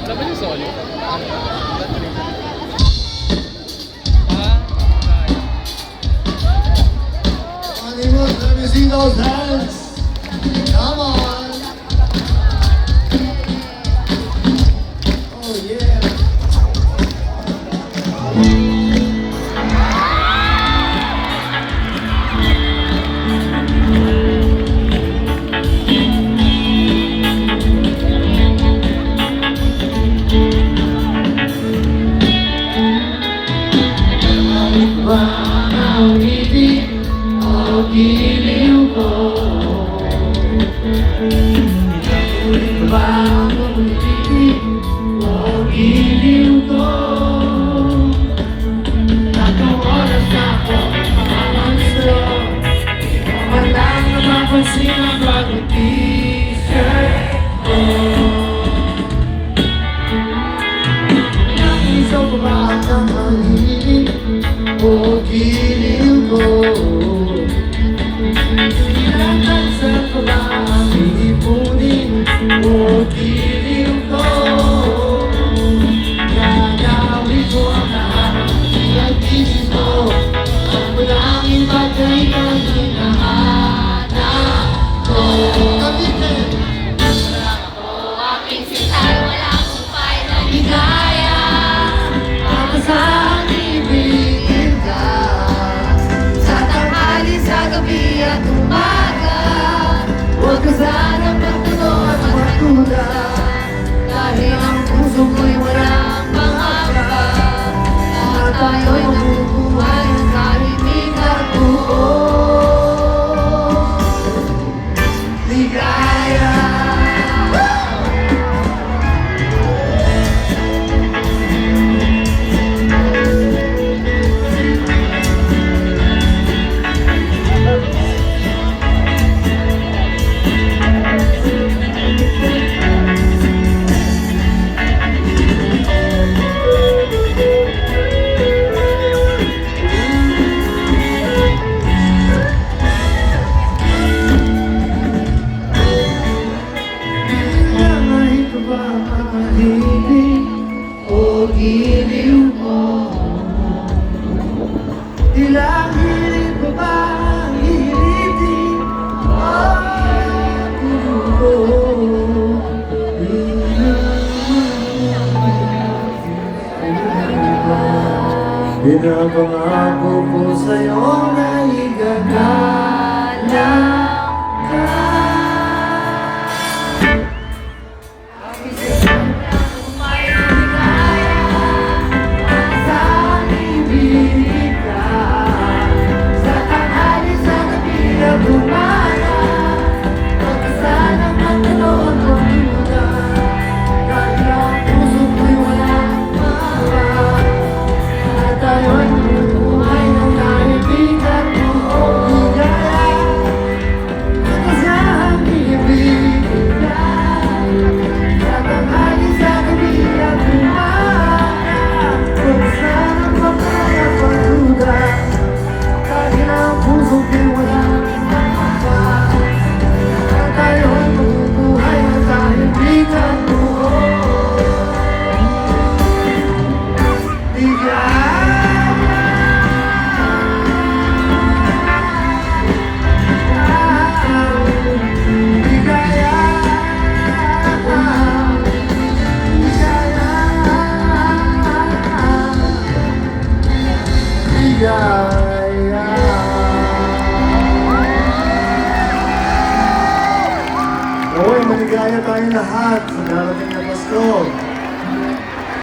Laban yung solo. Honeymoon, let me see those hands. Come on. Oh yeah. Giliw ko, nakulit ba ang pag-ibig o giliw ko? Tatlong oras na ako makamanso, di mo man lang napapansin ang bagong t-shirt ko. Nakisaw ko ba ang pag-ibig o giliw ko? Saan ko ba ang iipunin o giliw ko? Gagawin ko ang lahat ng pinag-isip ko. Ang malangin bagay ang hinahanap ko. Wala ako aking sintal, wala akong pay na ligaya. Para saan ibigin ka? Sa tanghali, sa gabi at umaga, Huwag ka sanang magtanong at magduda, dahil ang puso ko'y walang pangamba. Lahat tayo'y nabubuhay ng tahimik at buo. ligaya. Kahit pa ba ang mahilig o giliw mo? Ilang hilig pa ba ang hihilitin o giliw mo? Pinapangako ko sa'yo na igagala ka. Saan ibig ka? Sa tanghali, sa gabi at umaga, huwag ka sanang magtanong o magduda, dahil ang puso ko'y walang mawala. Lahat tayo'y mabubuhay ng tahimik at buong ligaya. Huwag ka sanang ibigin ka. Sa tanghali, sa gabi at umaga, huwag ka sanang magtanong o magduda, dahil ang puso ko'y walang mawala. Lahat tayo'y mabubuhay ng tahimik at buong ligaya. Naway maligaya tayong lahat sa darating na Pasko.